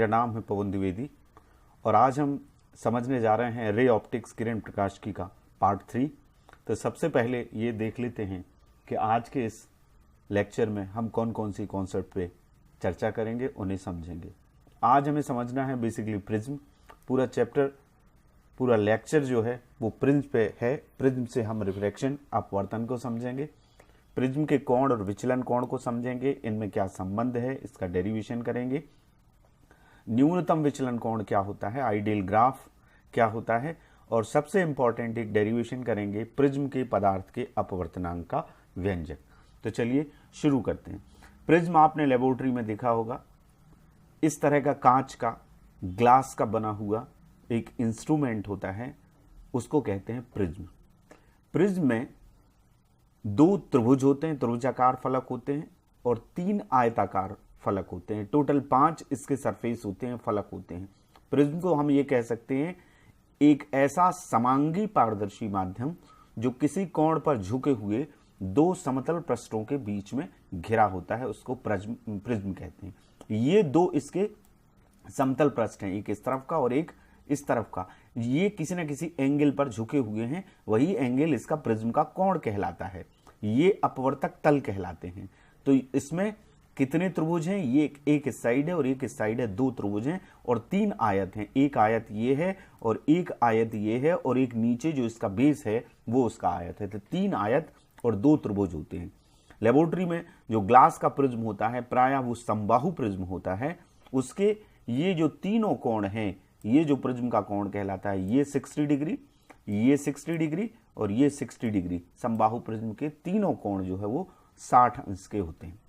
मेरा नाम है पवन द्विवेदी और आज हम समझने जा रहे हैं रे ऑप्टिक्स किरण प्रकाशिकी का पार्ट 3। तो सबसे पहले ये देख लेते हैं कि आज के इस लेक्चर में हम कौन कौन सी कॉन्सेप्ट पे चर्चा करेंगे, उन्हें समझेंगे। आज हमें समझना है बेसिकली प्रिज्म। पूरा चैप्टर, पूरा लेक्चर जो है वो प्रिज्म पे है। प्रिज्म से हम रिफ्रैक्शन, अपवर्तन को समझेंगे, प्रिज्म के कोण और विचलन कोण को समझेंगे, इनमें क्या संबंध है, इसका डेरिवेशन करेंगे। न्यूनतम विचलन कोण क्या होता है, आइडियल ग्राफ क्या होता है, और सबसे इंपॉर्टेंट एक डेरिवेशन करेंगे प्रिज्म के पदार्थ के अपवर्तनांक का व्यंजक। तो चलिए शुरू करते हैं। प्रिज्म आपने लेबोरेटरी में देखा होगा, इस तरह का कांच का, ग्लास का बना हुआ एक इंस्ट्रूमेंट होता है, उसको कहते हैं प्रिज्म। प्रिज्म में 2 त्रिभुज होते हैं, त्रिभुजाकार फलक होते हैं, और 3 आयताकार फलक होते हैं। टोटल 5 इसके सरफेस होते हैं, फलक होते हैं। प्रिज्म को हम ये कह सकते हैं एक ऐसा समांगी पारदर्शी माध्यम जो किसी कोण पर झुके हुए 2 समतल पृष्ठों के बीच में घिरा होता है, उसको प्रिज्म कहते हैं। ये 2 इसके समतल पृष्ठ हैं, एक इस तरफ का और एक इस तरफ का। ये किसी न किसी एंगल पर झुके हुए हैं, वही एंगल इसका प्रिज्म का कोण कहलाता है। ये अपवर्तक तल कहलाते हैं। तो इसमें कितने त्रिभुज हैं, ये एक इस साइड है और एक इस साइड है, 2 त्रिभुज हैं और 3 आयत हैं। एक आयत ये है और एक आयत ये है, और एक नीचे जो इसका बेस है वो उसका आयत है। तो 3 आयत और 2 त्रिभुज होते हैं। लेबोरेटरी में जो ग्लास का प्रिज्म होता है, प्रायः वो समबाहु प्रिज्म होता है। उसके ये जो तीनों कोण हैं, ये जो प्रिज्म का कोण कहलाता है, ये 60 डिग्री, ये 60 डिग्री और ये 60 डिग्री। समबाहु प्रिज्म के तीनों कोण जो है वो 60 अंश के होते हैं।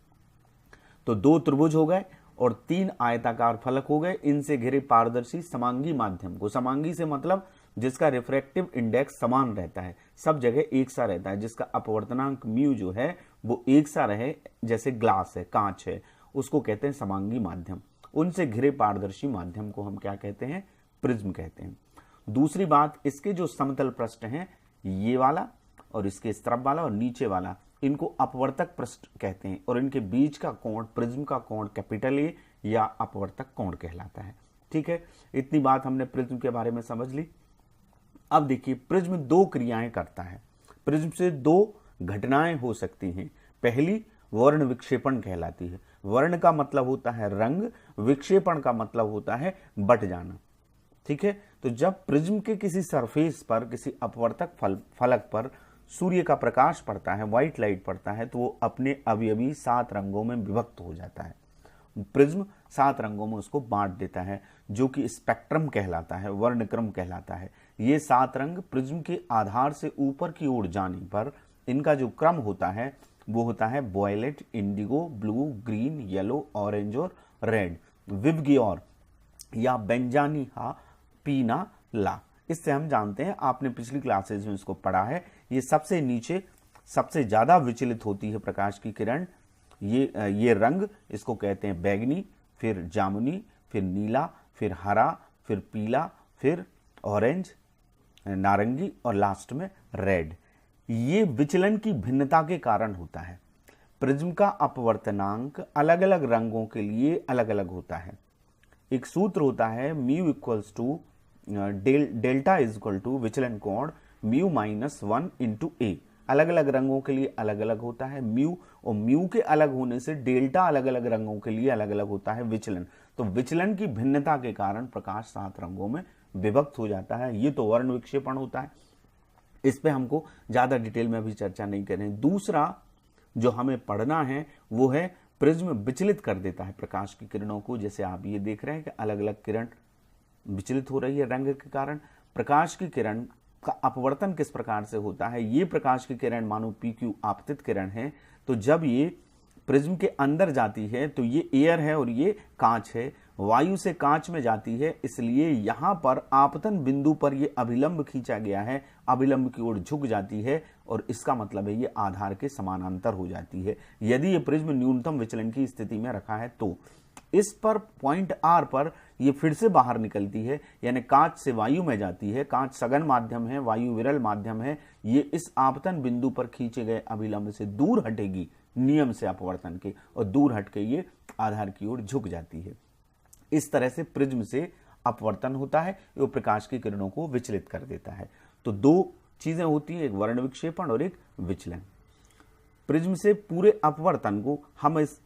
तो 2 त्रिभुज हो गए और 3 आयताकार फलक हो गए। इनसे घिरे पारदर्शी समांगी माध्यम को, समांगी से मतलब जिसका रिफ्रैक्टिव इंडेक्स समान रहता है, सब जगह एक सा रहता है, जिसका अपवर्तनांक म्यू जो है वो एक सा रहे, जैसे ग्लास है, कांच है, उसको कहते हैं समांगी माध्यम। उनसे घिरे पारदर्शी माध्यम को हम क्या कहते हैं, प्रिज्म कहते हैं। दूसरी बात, इसके जो समतल पृष्ठ हैं, ये वाला और इसके इस तरफ वाला और नीचे वाला, इनको अपवर्तक पृष्ठ कहते हैं, और इनके बीच का कोण, प्रिज्म का कोण कैपिटल ए या अपवर्तक कोण कहलाता है। ठीक है, इतनी बात हमने प्रिज्म के बारे में समझ ली। अब देखिए, प्रिज्म 2 क्रियाएं करता है। प्रिज्म से 2 घटनाएं हो सकती हैं। पहली वर्ण विक्षेपण कहलाती है। वर्ण का मतलब होता है रंग, विक्षेपण का मतलब होता है बट जाना। ठीक है, तो जब प्रिज्म के किसी सरफेस पर, किसी अपवर्तक फलक पर सूर्य का प्रकाश पड़ता है, व्हाइट लाइट पड़ता है, तो वो अपने अवयवी 7 रंगों में विभक्त हो जाता है। प्रिज्म 7 रंगों में उसको बांट देता है, जो कि स्पेक्ट्रम कहलाता है, वर्णक्रम कहलाता है। ये 7 रंग प्रिज्म के आधार से ऊपर की ओर जाने पर इनका जो क्रम होता है वो होता है violet, indigo, blue, green, yellow, orange और रेड। विबग्योर या बेंजानिहा, पीना, ला। इससे हम जानते हैं, आपने पिछली क्लासेज में इसको पढ़ा है, ये सबसे नीचे सबसे ज्यादा विचलित होती है प्रकाश की किरण। ये रंग, इसको कहते हैं बैगनी, फिर जामुनी, फिर नीला, फिर हरा, फिर पीला, फिर ऑरेंज, नारंगी और लास्ट में रेड। ये विचलन की भिन्नता के कारण होता है। प्रिज्म का अपवर्तनांक अलग अलग रंगों के लिए अलग अलग होता है। एक सूत्र होता है mu equals to delta is equal to विचलन कोण म्यू -1 इंटू ए। अलग अलग रंगों के लिए अलग अलग होता है म्यू, और म्यू के अलग होने से डेल्टा अलग अलग रंगों के लिए अलग अलग होता है विचलन। तो विचलन की भिन्नता के कारण प्रकाश 7 रंगों में विभक्त हो जाता है। ये तो वर्ण विक्षेपण होता है, इस पे हमको ज्यादा डिटेल में अभी चर्चा नहीं करें। दूसरा जो हमें पढ़ना है वो है प्रिज्म विचलित कर देता है प्रकाश की किरणों को। जैसे आप ये देख रहे हैं कि अलग अलग किरण विचलित हो रही है रंग के कारण। प्रकाश की किरण का अपवर्तन किस प्रकार से होता है, ये प्रकाश की किरण मानो PQ आपतित किरण है, तो जब ये प्रिज्म के अंदर जाती है तो ये एयर है और ये कांच है, वायु से कांच में जाती है, इसलिए यहां पर आपतन बिंदु पर ये अभिलंब खींचा गया है, अभिलंब की ओर झुक जाती है, और इसका मतलब है ये आधार के समानांतर हो जाती है। यदि ये प्रिज्म न्यूनतम विचलन की स्थिति में रखा है तो इस पर पॉइंट R पर ये फिर से बाहर निकलती है, यानी कांच से वायु में जाती है। कांच सघन माध्यम है, वायु विरल माध्यम है। ये इस आपतन बिंदु पर खींचे गए अभिलंब से दूर हटेगी नियम से अपवर्तन के, और दूर हटके ये आधार की ओर झुक जाती है। इस तरह से प्रिज्म से अपवर्तन होता है, वो प्रकाश की किरणों को विचलित कर देता है। तो दो चीजें होती हैं, एक वर्ण विक्षेपण और एक विचलन। प्रिज्म से पूरे अपवर्तन को हम इस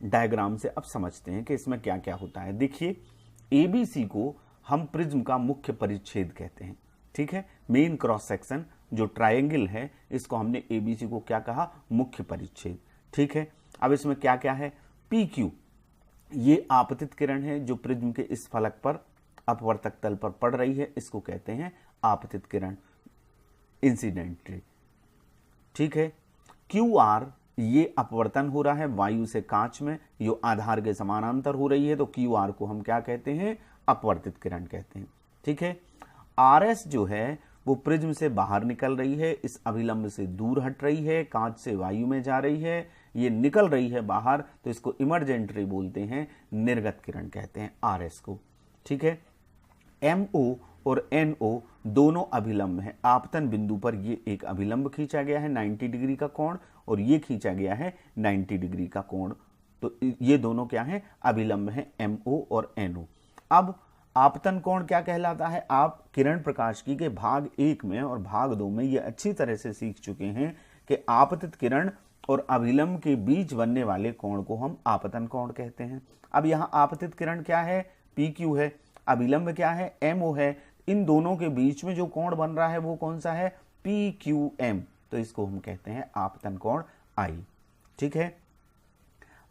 डायग्राम से अब समझते हैं कि इसमें क्या क्या होता है। देखिए, एबीसी को हम प्रिज्म का मुख्य परिच्छेद कहते हैं, ठीक है। मेन क्रॉस सेक्शन जो ट्रायंगल है, इसको हमने एबीसी को क्या कहा, मुख्य परिच्छेद, ठीक है। अब इसमें क्या क्या है, पी क्यू, ये आपतित किरण है जो प्रिज्म के इस फलक पर अपवर्तक तल पर पड़ रही है, इसको कहते हैं आपतित किरण, इंसिडेंट रे, ठीक है। क्यू आर, ये अपवर्तन हो रहा है वायु से कांच में, जो आधार के समानांतर हो रही है, तो क्यू आर को हम क्या कहते हैं, अपवर्तित किरण कहते हैं, ठीक है। आर एस जो है वो प्रिज्म से बाहर निकल रही है, इस अभिलंब से दूर हट रही है, कांच से वायु में जा रही है, ये निकल रही है बाहर, तो इसको इमर्जेंट रे बोलते हैं, निर्गत किरण कहते हैं आर एस को, ठीक है। एम ओ और एन ओ दोनों अभिलंब हैं, आपतन बिंदु पर ये एक अभिलंब खींचा गया है 90 डिग्री का कोण, और ये खींचा गया है 90 डिग्री का कोण, तो ये दोनों क्या है, अभिलंब हैं, एम ओ और एन ओ। अब आपतन कोण क्या कहलाता है, आप किरण प्रकाश की के भाग 1 में और भाग 2 में ये अच्छी तरह से सीख चुके हैं कि आपतित किरण और अभिलंब के बीच बनने वाले कोण को हम आपतन कोण कहते हैं। अब यहाँ आपतित किरण क्या है, पी क्यू है, अभिलंब क्या है, एम ओ है, इन दोनों के बीच में जो कोण बन रहा है वो कौन सा है, पी क्यू एम, तो इसको हम कहते हैं आपतन कोण आई, ठीक है।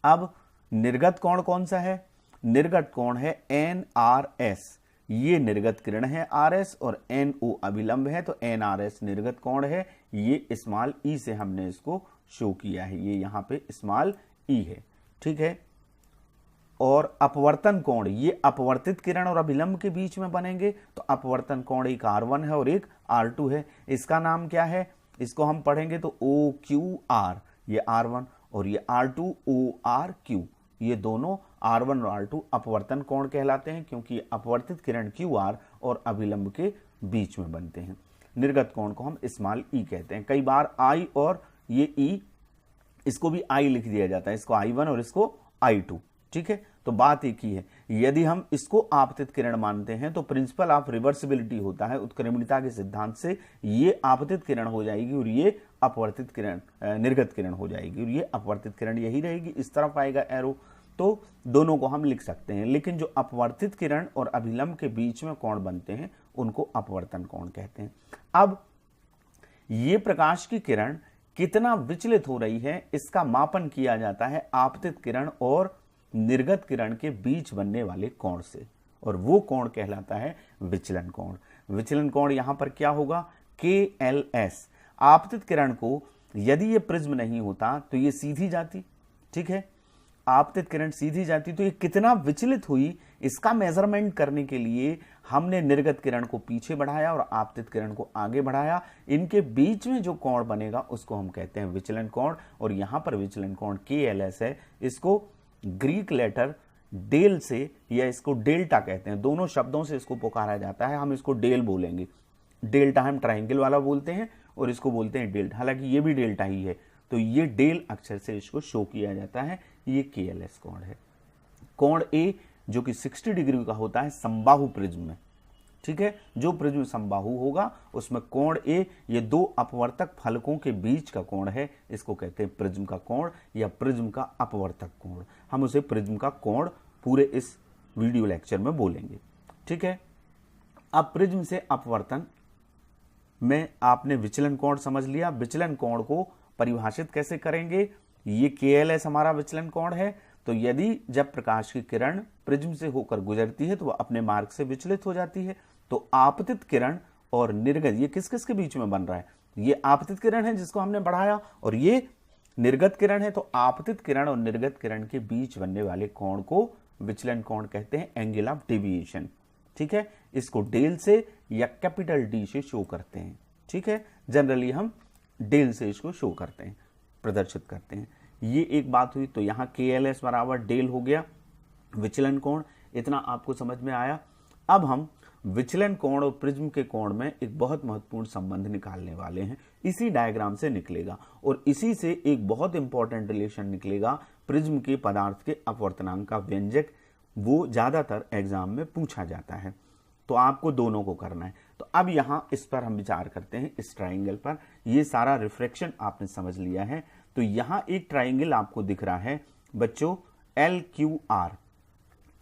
अब निर्गत कोण कौन सा है, निर्गत कोण है एन आर एस, ये निर्गत किरण है आर एस, और एन ओ अभिलंब है, तो एन आर एस निर्गत कोण है, ये स्मॉल ई से हमने इसको शो किया है, ये यहां पे स्मॉल ई है, ठीक है। और अपवर्तन कोण, ये अपवर्तित किरण और अभिलंब के बीच में बनेंगे, तो अपवर्तन कोण एक R1 है और एक R2 है, इसका नाम क्या है, इसको हम पढ़ेंगे तो ओ क्यू आर, ये R1 और ये R2 ओ आर क्यू, ये दोनों R1 और R2 अपवर्तन कोण कहलाते हैं, क्योंकि अपवर्तित किरण QR और अभिलंब के बीच में बनते हैं। निर्गत कोण को हम स्मॉल ई कहते हैं, कई बार I और ये E, इसको भी I लिख दिया जाता है, इसको I1 और इसको I2, ठीक है। तो बात एक ही है, यदि हम इसको आपतित किरण मानते हैं तो प्रिंसिपल ऑफ रिवर्सिबिलिटी होता है, उत्क्रमणीयता के सिद्धांत से ये आपतित किरण हो जाएगी और ये अपवर्तित किरण, निर्गत किरण हो जाएगी, और ये अपवर्तित किरण यही रहेगी, इस तरफ आएगा एरो, तो दोनों को हम लिख सकते हैं। लेकिन जो अपवर्तित किरण और अभिलंब के बीच में कोण बनते हैं उनको अपवर्तन कोण कहते हैं। अब ये प्रकाश की किरण कितना विचलित हो रही है, इसका मापन किया जाता है आपतित किरण और निर्गत किरण के बीच बनने वाले कोण से, और वो कोण कहलाता है विचलन कोण। विचलन कोण यहां पर क्या होगा, KLS। आपतित किरण को यदि ये प्रिज्म नहीं होता तो ये सीधी जाती, ठीक है, आपतित किरण सीधी जाती, तो ये कितना विचलित हुई इसका मेजरमेंट करने के लिए हमने निर्गत किरण को पीछे बढ़ाया और आपतित किरण को आगे बढ़ाया, इनके बीच में जो कोण बनेगा उसको हम कहते हैं विचलन कोण, और यहां पर विचलन कोण KLS है, इसको ग्रीक लेटर डेल से, या इसको डेल्टा कहते हैं, दोनों शब्दों से इसको पुकारा जाता है, हम इसको डेल बोलेंगे, डेल्टा हम ट्रायंगल वाला बोलते हैं और इसको बोलते हैं डेल्टा, हालांकि ये भी डेल्टा ही है, तो ये डेल अक्षर से इसको शो किया जाता है, ये KLS कोण है। कोण A जो कि 60 डिग्री का होता है समबाहु प्रिज्म में, ठीक है, जो प्रिज्म समबाहु होगा उसमें कोण A, ये दो अपवर्तक फलकों के बीच का कोण है, इसको कहते हैं प्रिज्म का कोण या प्रिज्म का अपवर्तक कोण, हम उसे प्रिज्म का कोण पूरे इस वीडियो लेक्चर में बोलेंगे, ठीक है। अब प्रिज्म से अपवर्तन में आपने विचलन कोण समझ लिया, विचलन कोण को परिभाषित कैसे करेंगे, ये KLS हमारा विचलन कोण है, तो यदि जब प्रकाश की किरण प्रिज्म से होकर गुजरती है तो वह अपने मार्ग से विचलित हो जाती है, तो आपतित किरण और निर्गत, ये किस किस के बीच में बन रहा है, ये आपतित किरण है जिसको हमने बढ़ाया, और ये निर्गत किरण है, तो आपतित किरण और निर्गत किरण के बीच बनने वाले कोण को विचलन कोण कहते हैं, एंगल ऑफ डेविएशन, ठीक है। इसको डेल से या कैपिटल D से शो करते हैं, ठीक है, जनरली हम डेल से इसको शो करते हैं, प्रदर्शित करते हैं। ये एक बात हुई, तो यहाँ KLS बराबर डेल हो गया विचलन कोण, इतना आपको समझ में आया। अब हम विचलन कोण और प्रिज्म के कोण में एक बहुत महत्वपूर्ण संबंध निकालने वाले हैं, इसी डायग्राम से निकलेगा, और इसी से एक बहुत इंपॉर्टेंट रिलेशन निकलेगा प्रिज्म के पदार्थ के अपवर्तनांक का व्यंजक वो ज़्यादातर एग्जाम में पूछा जाता है। तो आपको दोनों को करना है। तो अब यहाँ इस पर हम विचार करते हैं, इस ट्राइंगल पर। ये सारा रिफ्रैक्शन आपने समझ लिया है। तो यहाँ एक ट्राइंगल आपको दिख रहा है बच्चों, LQR।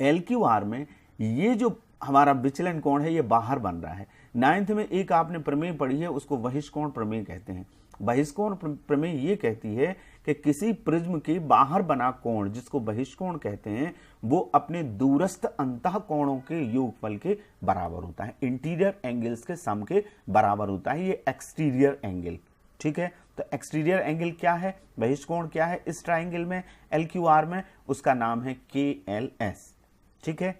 LQR में ये जो हमारा विचलन कोण है ये बाहर बन रहा है। 9th में एक आपने प्रमेय पढ़ी है, उसको बहिष्कोण प्रमेय कहते हैं। बहिष्कोण प्रमेय ये कहती है कि किसी प्रिज्म के बाहर बना कोण, जिसको बहिष्कोण कहते हैं, वो अपने दूरस्थ अंतः कोणों के योगफल के बराबर होता है, इंटीरियर एंगल्स के सम के बराबर होता है। ये एक्सटीरियर एंगल, ठीक है। तो एक्सटीरियर एंगल क्या है, बहिष्कोण क्या है इस ट्राइंगल में, LQR में, उसका नाम है KLS, ठीक है।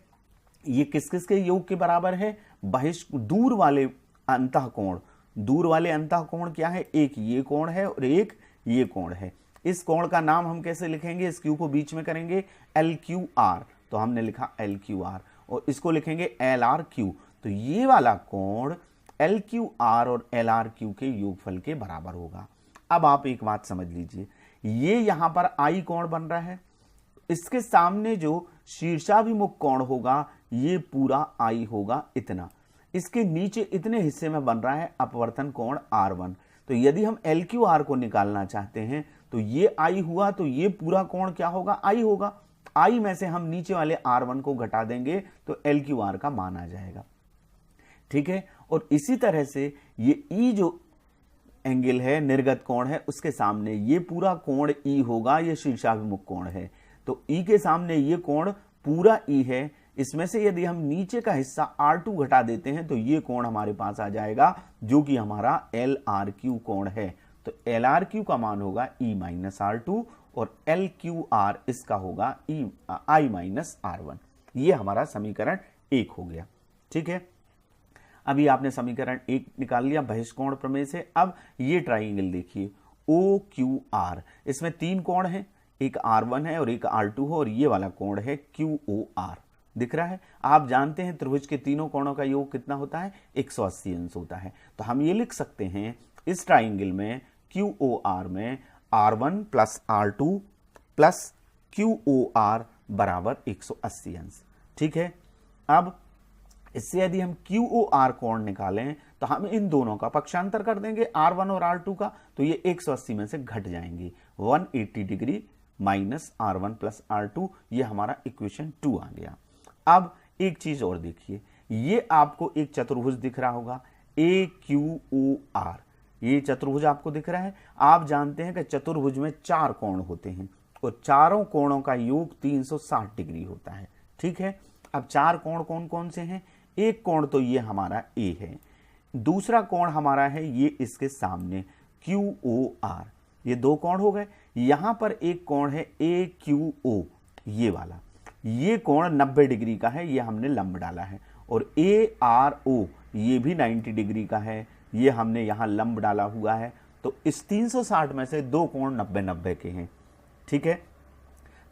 ये किस किस के योग के बराबर है, दूर वाले अंतः कोण। दूर वाले अंतः कोण क्या है, एक ये कोण है और एक ये कोण है। इस कोण का नाम हम कैसे लिखेंगे, इस Q को बीच में करेंगे LQR, तो हमने लिखा LQR, और इसको लिखेंगे LRQ। तो ये वाला कोण LQR और LRQ के योगफल के बराबर होगा। अब आप एक बात समझ लीजिए, ये यहां पर I कोण बन रहा है, इसके सामने जो शीर्षाभिमुख कोण होगा ये पूरा I होगा इतना, इसके नीचे इतने हिस्से में बन रहा है अपवर्तन कोण R1। तो यदि हम LQR को निकालना चाहते हैं तो ये I हुआ, तो ये पूरा कोण क्या होगा, I होगा। I में से हम नीचे वाले R1 को घटा देंगे तो LQR का मान आ जाएगा, ठीक है। और इसी तरह से ये E जो एंगल है, निर्गत कोण है, उसके सामने ये पूरा कोण E होगा, ये शीर्षाभिमुख कोण है। तो E के सामने ये कोण पूरा E है, इसमें से यदि हम नीचे का हिस्सा R2 घटा देते हैं तो ये कोण हमारे पास आ जाएगा, जो कि हमारा LRQ कोण है। तो LRQ का मान होगा E माइनस R2 और LQR इसका होगा I माइनस R1। ये हमारा समीकरण 1 हो गया, ठीक है। अभी आपने समीकरण 1 निकाल लिया बहिष्कोण प्रमेय से। अब ये ट्राइंगल देखिए OQR, इसमें 3 कोण हैं, एक R1 है और एक R2 है, और ये वाला कोण है QOR, दिख रहा है। आप जानते हैं त्रिभुज के तीनों कोणों का योग कितना होता है, 180 अंश होता है। तो हम ये लिख सकते हैं इस ट्राइंगल में QOR में R1 plus R2 plus QOR बराबर 180 अंश, ठीक है। अब इससे यदि हम QOR कोण निकालें तो हम इन दोनों का पक्षांतर कर देंगे, R1 और R2 का, तो ये 180 में से घट जाएंगे। 180 degree minus R1 plus R2, ये हमारा इक्वेशन 2 आ गया। अब एक चीज और देखिए, ये आपको एक चतुर्भुज दिख रहा होगा AQOR, ये चतुर्भुज आपको दिख रहा है। आप जानते हैं कि चतुर्भुज में 4 कोण होते हैं और चारों कोणों का योग 360 डिग्री होता है, ठीक है। अब 4 कोण कौन कौन से हैं, एक कोण तो ये हमारा A है, दूसरा कोण हमारा है ये इसके सामने QOR, ये 2 कोण हो गए। यहां पर एक कोण है AQO, ये वाला, ये कोण 90 डिग्री का है, ये हमने लंब डाला है। और ARO ये भी 90 डिग्री का है, ये हमने यहां लंब डाला हुआ है। तो इस 360 में से 2 कोण 90-90 के हैं, ठीक है।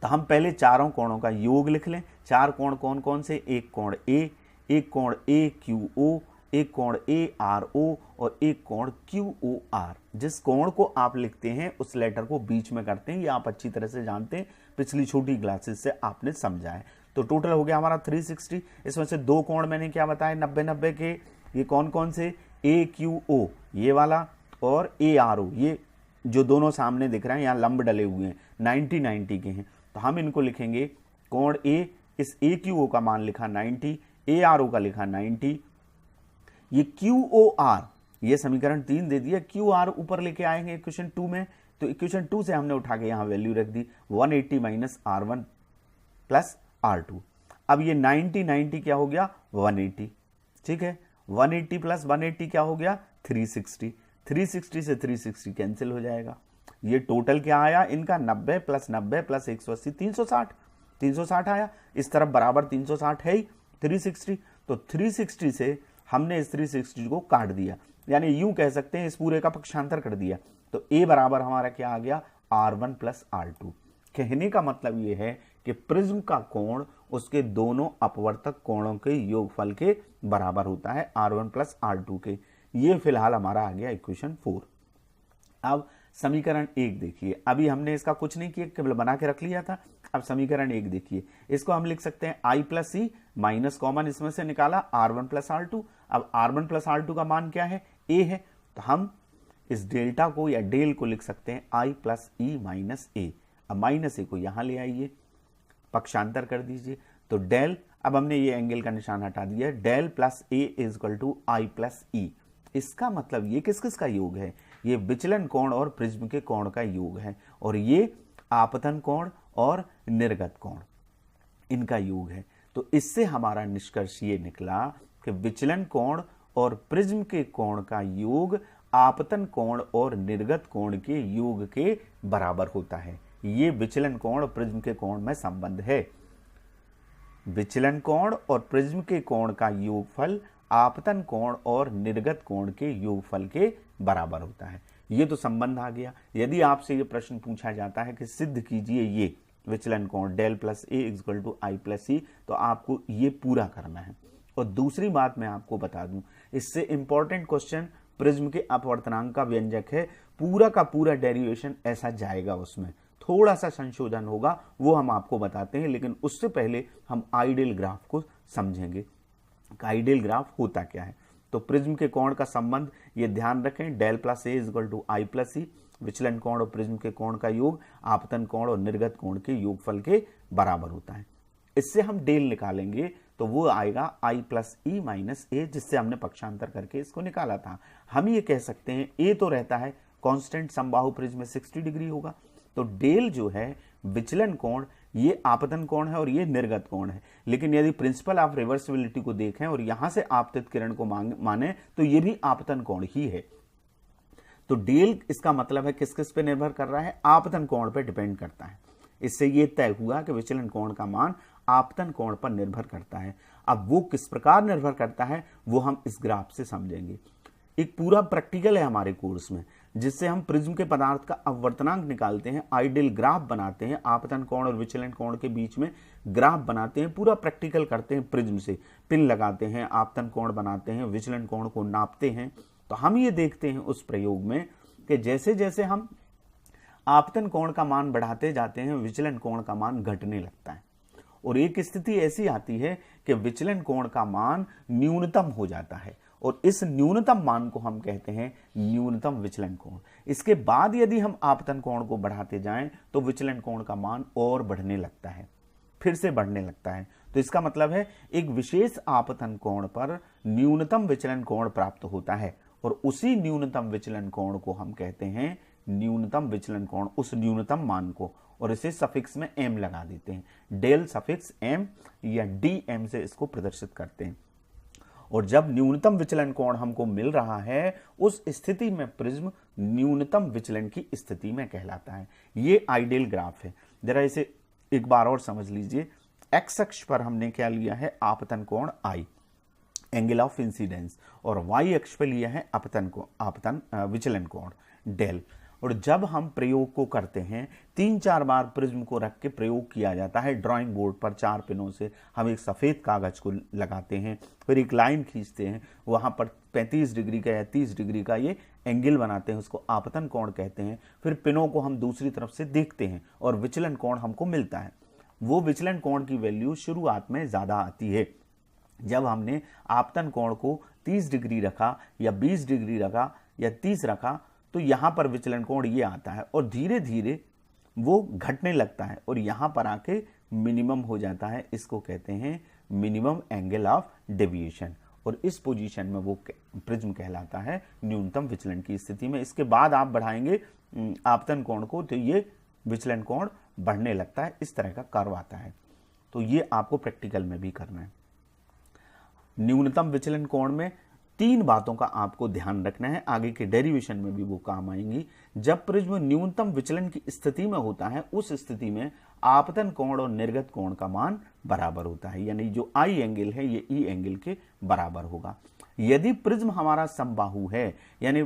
तो हम पहले चारों कोणों का योग लिख लें। 4 कोण कौन कौन से, एक कोण A, एक कोण AQO, एक कोण ARO और एक कोण QOR। जिस कोण को आप लिखते हैं उस लेटर को बीच में करते हैं, ये आप अच्छी तरह से जानते हैं, पिछली छोटी क्लासेस से आपने समझा है। तो टोटल हो गया हमारा 360। इसमें से 2 कोण मैंने क्या बताया 90-90 के, ये कौन कौन से, AQO ये वाला और ARO, ये जो दोनों सामने दिख रहे हैं यहाँ लंब डले हुए हैं, 90-90 के हैं। तो हम इनको लिखेंगे कोण A, इस AQO का मान लिखा 90, ARO का लिखा 90, ये QOR, ये समीकरण 3 दे दिया। QR ऊपर लेके आएंगे इक्वेशन 2 में, तो इक्वेशन 2 से हमने उठा के यहां वैल्यू रख दी 180 माइनस R1 प्लस R2। अब ये 90-90 क्या हो गया 180, ठीक है। 180 प्लस 180 क्या हो गया 360, 360 से 360 कैंसिल हो जाएगा। ये टोटल क्या आया इनका 90 प्लस 90 प्लस 180 360, 360 आया। इस तरफ बराबर 360 है ही 360, तो 360 से हमने इस 360 को काट दिया, यानी यूं कह सकते हैं इस पूरे का पक्षांतर कर दिया। तो A बराबर हमारा क्या आ गया R1 प्लस R2। कहने का मतलब ये है कि प्रिज्म का कोण उसके दोनों अपवर्तक कोणों के योगफल के बराबर होता है, R1 प्लस R2 के। ये फिलहाल हमारा आ गया इक्वेशन 4। अब समीकरण 1 देखिए, अभी हमने इसका कुछ नहीं किया, केवल बना के रख लिया था। अब समीकरण 1 देखिए, इसको हम लिख सकते हैं i प्लस सी माइनस कॉमन इसमें से निकाला r1 प्लस r2। अब r1 प्लस r2 का मान क्या है, a है, तो हम इस डेल्टा को या डेल को लिख सकते हैं i प्लस ई माइनस ए। अब माइनस ए को यहां ले आइए, पक्षांतर कर दीजिए, तो डेल, अब हमने ये एंगल का निशान हटा दिया, del plus A is equal to I plus E. इसका मतलब ये किस किस का योग है, ये विचलन कोण और प्रिज्म के कोण का योग है, और ये आपतन कोण और निर्गत कोण इनका योग है। तो इससे हमारा निष्कर्ष ये निकला कि विचलन कोण और प्रिज्म के कोण का योग आपतन कोण और निर्गत कोण के योग के बराबर होता है। ये विचलन कोण और प्रिज्म के कोण में संबंध है। विचलन कोण और प्रिज्म के कोण का योगफल आपतन कोण और निर्गत कोण के योगफल के बराबर होता है। ये तो संबंध आ गया। यदि आपसे ये प्रश्न पूछा जाता है कि सिद्ध कीजिए ये विचलन कोण del plus A equal to I plus C, तो आपको ये पूरा करना है। और दूसरी बात मैं आपको बता दूं, इससे इंपॉर्टेंट क्वेश्चन प्रिज्म के अपवर्तनांक का व्यंजक है, पूरा का पूरा डेरिवेशन ऐसा जाएगा, उसमें थोड़ा सा संशोधन होगा, वो हम आपको बताते हैं। लेकिन उससे पहले हम आइडियल ग्राफ को समझेंगे। आइडियल ग्राफ होता क्या है, तो प्रिज्म के कोण का संबंध ये ध्यान रखें, del plus A equal to I plus C, विचलन कोण और प्रिज्म के कोण का योग आपतन कोण और निर्गत कोण के योगफल के बराबर होता है। इससे हम डेल निकालेंगे तो वो आएगा आई प्लस ई माइनस ए, जिससे हमने पक्षांतर करके इसको निकाला था। हम ये कह सकते हैं ए तो रहता है कांस्टेंट, समबाहु प्रिज्म में 60 डिग्री होगा, तो डेल जो है विचलन कोण, ये आपतन कोण है और ये निर्गत कोण है। लेकिन यदि प्रिंसिपल ऑफ रिवर्सिबिलिटी को देखें और यहां से आपतित किरण को माने तो ये भी आपतन कोण ही है। तो डेल इसका मतलब है किस किस पे निर्भर कर रहा है, आपतन कोण पे डिपेंड करता है। इससे ये तय हुआ कि विचलन कोण का मान आपतन कोण पर निर्भर करता है। अब वो किस प्रकार निर्भर करता है वो हम इस ग्राफ से समझेंगे। एक पूरा प्रैक्टिकल है हमारे कोर्स में, जिससे हम प्रिज्म के पदार्थ का अपवर्तनांक निकालते हैं, आइडियल ग्राफ बनाते हैं, आपतन कोण और विचलन कोण के बीच में ग्राफ बनाते हैं, पूरा प्रैक्टिकल करते हैं। प्रिज्म से पिन लगाते हैं, आपतन कोण बनाते हैं, विचलन कोण को नापते हैं। तो हम ये देखते हैं उस प्रयोग में कि जैसे जैसे हम आपतन कोण का मान बढ़ाते जाते हैं, विचलन कोण का मान घटने लगता है, और एक स्थिति ऐसी आती है कि विचलन कोण का मान न्यूनतम हो जाता है, और इस न्यूनतम मान को हम कहते हैं न्यूनतम विचलन कोण। इसके बाद यदि हम आपतन कोण को बढ़ाते जाएं तो विचलन कोण का मान और बढ़ने लगता है, फिर से बढ़ने लगता है। तो इसका मतलब है एक विशेष आपतन कोण पर न्यूनतम विचलन कोण प्राप्त होता है, और उसी न्यूनतम विचलन कोण को हम कहते हैं न्यूनतम विचलन कोण, उस न्यूनतम मान को, और इसे सफिक्स में एम लगा देते हैं, डेल सफिक्स एम या डी एम से इसको प्रदर्शित करते हैं। और जब न्यूनतम विचलन कोण हमको मिल रहा है, उस स्थिति में प्रिज्म न्यूनतम विचलन की स्थिति में कहलाता है। ये आइडियल ग्राफ है। जरा इसे एक बार और समझ लीजिए। एक्स अक्ष पर हमने क्या लिया है, आपतन कोण आई, एंगल ऑफ इंसिडेंस, और वाई अक्ष पर लिया है आपतन विचलन कोण डेल। और जब हम प्रयोग को करते हैं, 3-4 बार प्रिज्म को रख के प्रयोग किया जाता है ड्राइंग बोर्ड पर 4 पिनों से। हम एक सफ़ेद कागज को लगाते हैं, फिर एक लाइन खींचते हैं, वहाँ पर 35 डिग्री का या 30 डिग्री का ये एंगल बनाते हैं, उसको आपतन कोण कहते हैं। फिर पिनों को हम दूसरी तरफ से देखते हैं और विचलन कोण हमको मिलता है। वो विचलन कोण की वैल्यू शुरुआत में ज़्यादा आती है। जब हमने आपतन कोण को 30 डिग्री रखा या 20 डिग्री रखा या 30 रखा, तो यहां पर विचलन कोण ये आता है, और धीरे धीरे वो घटने लगता है और यहां पर आके मिनिमम हो जाता है। इसको कहते हैं मिनिमम एंगल ऑफ डेविएशन, और इस पोजीशन में वो प्रिज्म कहलाता है न्यूनतम विचलन की स्थिति में। इसके बाद आप बढ़ाएंगे आपतन कोण को तो ये विचलन कोण बढ़ने लगता है, इस तरह का कर्व आता है। तो ये आपको प्रैक्टिकल में भी करना है। न्यूनतम विचलन कोण में 3 बातों का आपको ध्यान रखना है, आगे के डेरिवेशन में भी वो काम आएंगी। जब प्रिज्म न्यूनतम विचलन की स्थिति में होता है, उस स्थिति में आपतन कोण और निर्गत कोण का मान बराबर होता है, यानी जो आई एंगल है ये ई एंगल के बराबर होगा। यदि प्रिज्म हमारा समबाहु है, यानी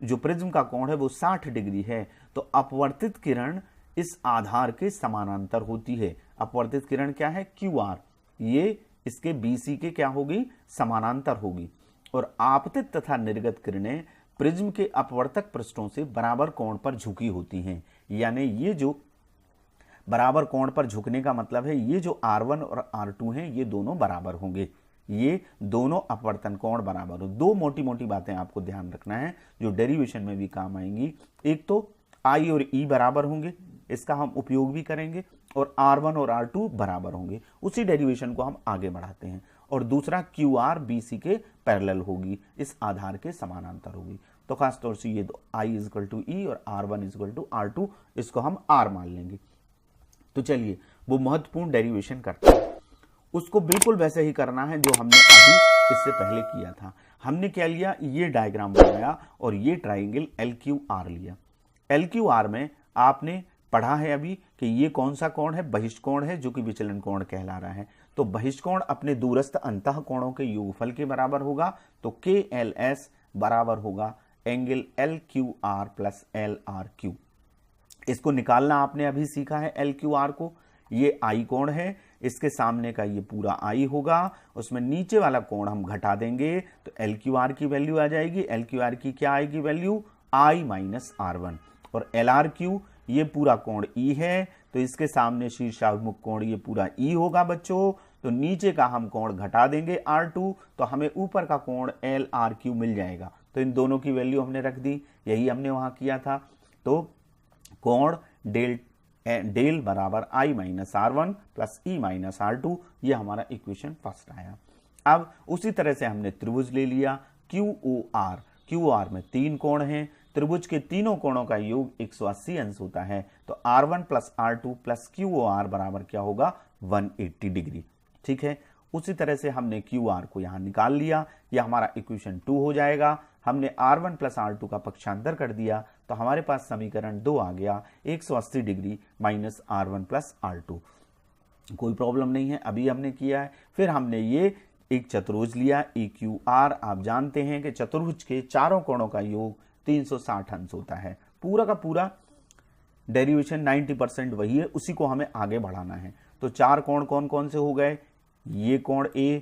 जो प्रिज्म का कोण है वो 60 डिग्री है, तो अपवर्तित किरण इस आधार के समानांतर होती है। अपवर्तित किरण क्या है, क्यू आर, ये इसके बीसी के क्या होगी, समानांतर होगी। और आपतित तथा निर्गत किरणें प्रिज्म के अपवर्तक पृष्ठों से बराबर कोण पर झुकी होती हैं। यानी ये जो बराबर कोण पर झुकने का मतलब है ये जो R1 और R2 हैं ये दोनों बराबर होंगे, ये दोनों अपवर्तन कोण बराबर हो। दो मोटी मोटी बातें आपको ध्यान रखना है जो डेरिवेशन में भी काम आएंगी। एक तो I और E बराबर होंगे, इसका हम उपयोग भी करेंगे, और R1 और R2 बराबर होंगे, उसी डेरिवेशन को हम आगे बढ़ाते हैं। और दूसरा QR BC के पैरेलल होगी, इस आधार के समानांतर होगी। तो खासतौर से ये दो I = E और R1 = R2, इसको हम R मान लेंगे। तो चलिए वो महत्वपूर्ण डेरिवेशन करते हैं, उसको बिल्कुल वैसे ही करना है जो हमने अभी इससे पहले किया था। हमने क्या लिया, ये डायग्राम बनाया और ये ट्राइंगल LQR लिया। LQR में आपने पढ़ा है अभी कि ये कौन सा कोण है, बहिष्कोण है, जो कि विचलन कोण कहला रहा है। तो बहिष्कोण अपने दूरस्थ अंतः कोणों के योगफल के बराबर होगा। तो KLS बराबर होगा एंगल LQR प्लस LRQ। इसको निकालना आपने अभी सीखा है LQR को। ये I कोण है, इसके सामने का ये पूरा I होगा, उसमें नीचे वाला कोण हम घटा देंगे तो LQR की वैल्यू आ जाएगी। LQR की क्या आएगी वैल्यू, I - R1। और LRQ ये पूरा कोण E है, तो इसके सामने शीर्षाभिमुख कोण ये पूरा E होगा बच्चों। तो नीचे का हम कोण घटा देंगे R2, तो हमें ऊपर का कोण LRQ मिल जाएगा। तो इन दोनों की वैल्यू हमने रख दी, यही हमने वहां किया था। तो कोण डेल बराबर I - R1 plus E - R2, ये हमारा इक्वेशन फर्स्ट आया। अब उसी तरह से हमने त्रिभुज ले लिया QOR। QOR में 3 कोण हैं, त्रिभुज के तीनों कोणों का योग 180 अंश होता है। तो R1 plus R2 plus QOR बराबर क्या होगा, 180 डिग्री। ठीक है, उसी तरह से हमने QR को यहां निकाल लिया, यह हमारा इक्वेशन 2 हो जाएगा। हमने R1 प्लस R2 का पक्षांतर कर दिया तो हमारे पास समीकरण 2 आ गया, 180 degree minus R1 plus R2। कोई प्रॉब्लम नहीं है, अभी हमने किया है। फिर हमने ये एक चतुर्भुज लिया EQR। आप जानते हैं कि चतुर्भुज के चारों कोणों का योग 360 अंश होता है। पूरा का पूरा डेरिवेशन 90% वही है, उसी को हमें आगे बढ़ाना है। तो चार कोण कौन कौन से हो गए, ये कोण A,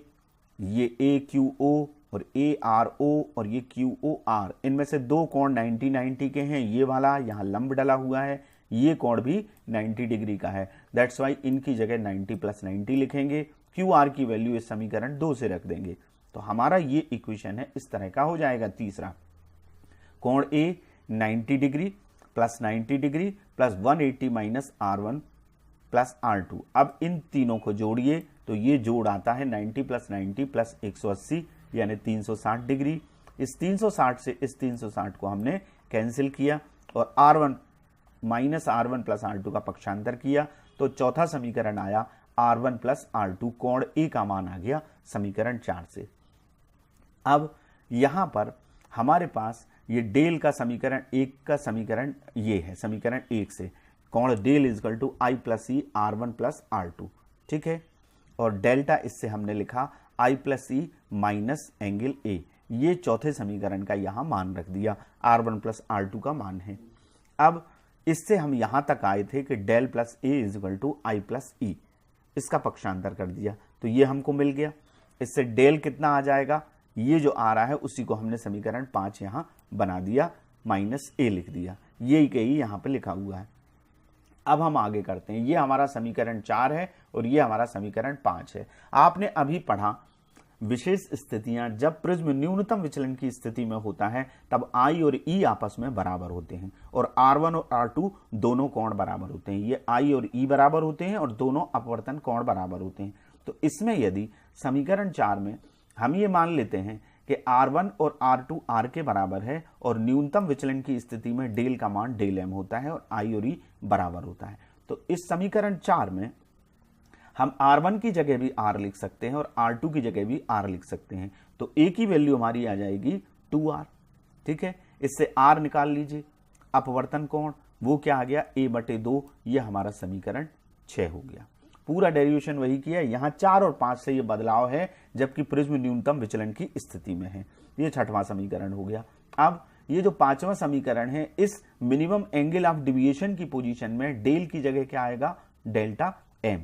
ये AQO और ARO और ये QOR। इनमें से दो कोण 90-90 के हैं, ये वाला यहाँ लंब डला हुआ है, ये कोण भी 90 डिग्री का है। दैट्स वाई इनकी जगह 90 + 90 लिखेंगे। QR की वैल्यू इस समीकरण 2 से रख देंगे। तो हमारा ये इक्वेशन है इस तरह का हो जाएगा। तीसरा कोण A 90 degree plus 90 degree plus 180 minus R1 plus R2। अब इन तीनों को जोड़िए तो ये जोड़ आता है 90 + 90 प्लस 180 यानी 360 डिग्री। इस 360 से इस 360 को हमने कैंसिल किया और R1 minus R1 plus R2 का पक्षांतर किया तो चौथा समीकरण आया R1 प्लस R2। कोण A का मान आ गया समीकरण 4 से। अब यहां पर हमारे पास ये डेल का समीकरण 1 का समीकरण ये है, समीकरण 1 से कोण del = I + E R1 + R2। ठीक है, और डेल्टा इससे हमने लिखा I + E minus angle A। ये चौथे समीकरण का यहां मान रख दिया, R1 + R2 का मान है। अब इससे हम यहां तक आए थे कि डेल + A = I + E, इसका पक्षांतर कर दिया तो ये हमको मिल गया। इससे डेल कितना आ जाएगा, ये जो आ रहा है उसी को हमने समीकरण 5 यहां बना दिया, -A लिख दिया, यही कही यहां पे लिखा हुआ है। अब हम आगे करते हैं, ये हमारा समीकरण 4 है और ये हमारा समीकरण 5 है। आपने अभी पढ़ा विशेष स्थितियां, जब प्रिज्म न्यूनतम विचलन की स्थिति में होता है तब I और E आपस में बराबर होते हैं और R1 और R2 दोनों कोण बराबर होते हैं। ये I और E बराबर होते हैं और दोनों अपवर्तन कोण बराबर होते हैं। तो इसमें यदि समीकरण 4 में हम ये मान लेते हैं कि R1 और R2 R के बराबर है और न्यूनतम विचलन की स्थिति में डेल का मान डेल M होता है और I और E बराबर होता है, तो इस समीकरण 4 में हम R1 की जगह भी R लिख सकते हैं और R2 की जगह भी R लिख सकते हैं। तो A की वैल्यू हमारी आ जाएगी 2R। ठीक है, इससे R निकाल लीजिए। अपवर्तन कोण वो क्या आ गया, A/2। ये हमारा समीकरण 6 हो गया। पूरा डेरिवेशन वही किया, यहाँ 4 और 5 से ये बदलाव है जबकि प्रिज्म न्यूनतम विचलन की स्थिति में है। ये छठवां समीकरण हो गया। अब ये जो पांचवा समीकरण है, इस मिनिमम एंगल ऑफ डिविएशन की पोजीशन में डेल की जगह क्या आएगा, डेल्टा M।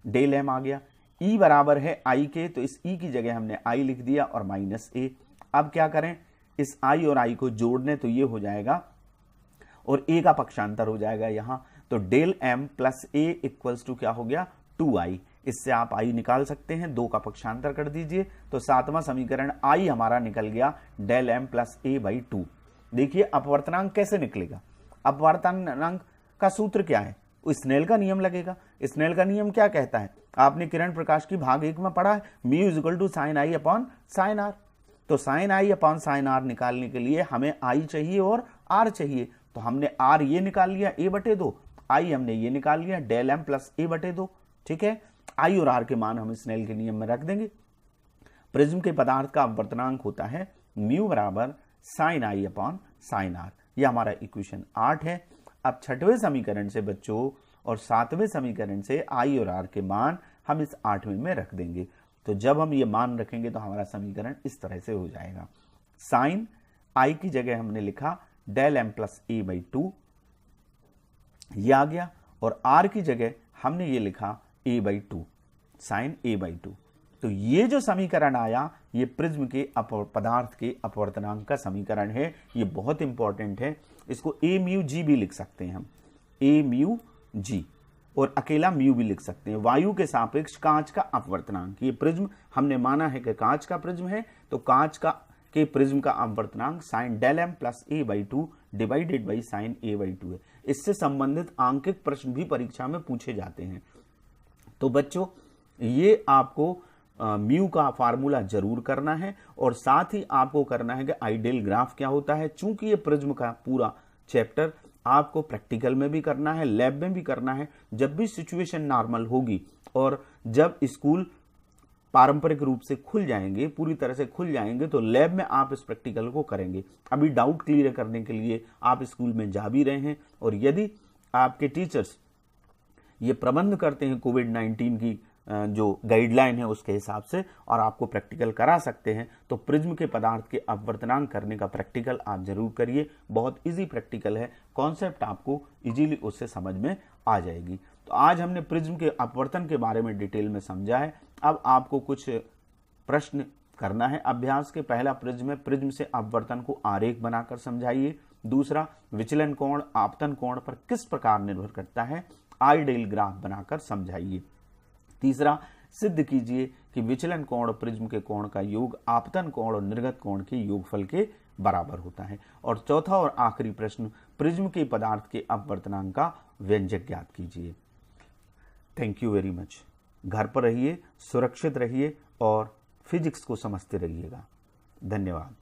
डेल M आ गया। E बराबर है I के, तो इस E की जगह हमने I लिख दिया और -A। अब क्या करें, इस आई और आई को जोड़ने तो ये हो जाएगा और ए का पक्षांतर हो जाएगा यहां, तो del M plus A equals to क्या हो गया 2i। इससे आप आई निकाल सकते हैं, 2 का पक्षांतर कर दीजिए तो 7वां समीकरण आई हमारा निकल गया del M plus A by 2। देखिए अपवर्तनांक कैसे निकलेगा, अपवर्तनांक का सूत्र क्या है, स्नेल का नियम लगेगा। स्नेल का नियम क्या कहता है, आपने किरण प्रकाश की भाग 1 में पढ़ा है, mu is equal to sine I upon sine R. तो sine I upon sine R निकालने के लिए हमें आई चाहिए और आर चाहिए, तो हमने आर ये निकाल लिया ए बटे 2, आई हमने ये निकाल लिया डेल एम प्लस ए बटे 2। ठीक है, आई और आर के मान हम स्नेल के नियम में रख देंगे। प्रिज्म के पदार्थ का अपवर्तनांक होता है म्यू बराबर sine I upon sine R. यह हमारा इक्वेशन 8 है। अब 6वें समीकरण से बच्चों और 7वें समीकरण से आई और आर के मान हम इस 8वें में रख देंगे। तो जब हम ये मान रखेंगे तो हमारा समीकरण इस तरह से हो जाएगा, साइन आई की जगह हमने लिखा del M plus A by 2, ये आ गया, और आर की जगह हमने ये लिखा ए बाई 2, साइन ए बाई 2। तो ये जो समीकरण आया ये प्रिज्म के पदार्थ के अपवर्तनांक का समीकरण है। ये बहुत इंपॉर्टेंट है, इसको ए म्यू जी भी लिख सकते हैं हम, ए म्यू जी, और अकेला म्यू भी लिख सकते हैं। वायु के सापेक्ष कांच का अपवर्तनांक, ये प्रिज्म हमने माना है कि कांच का प्रिज्म है, तो कांच का के प्रिज्म का अपवर्तनांक sine del M plus A by 2 divided by sine A by 2 है। इससे संबंधित आंकिक प्रश्न भी परीक्षा में पूछे जाते हैं। तो बच्चों ये आपको म्यू का फार्मूला जरूर करना है, और साथ ही आपको करना है कि आइडियल ग्राफ क्या होता है। चूंकि ये प्रिज्म का पूरा चैप्टर आपको प्रैक्टिकल में भी करना है, लैब में भी करना है। जब भी सिचुएशन नॉर्मल होगी और जब स्कूल पारंपरिक रूप से खुल जाएंगे, पूरी तरह से खुल जाएंगे, तो लैब में आप इस प्रैक्टिकल को करेंगे। अभी डाउट क्लियर करने के लिए आप स्कूल में जा भी रहे हैं, और यदि आपके टीचर्स ये प्रबंध करते हैं कोविड-19 की जो गाइडलाइन है उसके हिसाब से, और आपको प्रैक्टिकल करा सकते हैं, तो प्रिज्म के पदार्थ के अपवर्तनांक करने का प्रैक्टिकल आप जरूर करिए। बहुत इजी प्रैक्टिकल है, कॉन्सेप्ट आपको इजीली उससे समझ में आ जाएगी। तो आज हमने प्रिज्म के अपवर्तन के बारे में डिटेल में समझा है। अब आपको कुछ प्रश्न करना है अभ्यास के। पहला प्रिज्म है, प्रिज्म से अपवर्तन को आरेख बनाकर समझाइए। दूसरा, विचलन कोण आपतन कोण पर किस प्रकार निर्भर करता है, आइडियल ग्राफ बनाकर समझाइए। तीसरा, सिद्ध कीजिए कि विचलन कोण और प्रिज्म के कोण का योग आपतन कोण और निर्गत कोण के योगफल के बराबर होता है। और चौथा और आखिरी प्रश्न, प्रिज्म के पदार्थ के अपवर्तनांक का व्यंजक ज्ञात कीजिए। Thank you very much. घर पर रहिए, सुरक्षित रहिए और फिजिक्स को समझते रहिएगा। धन्यवाद।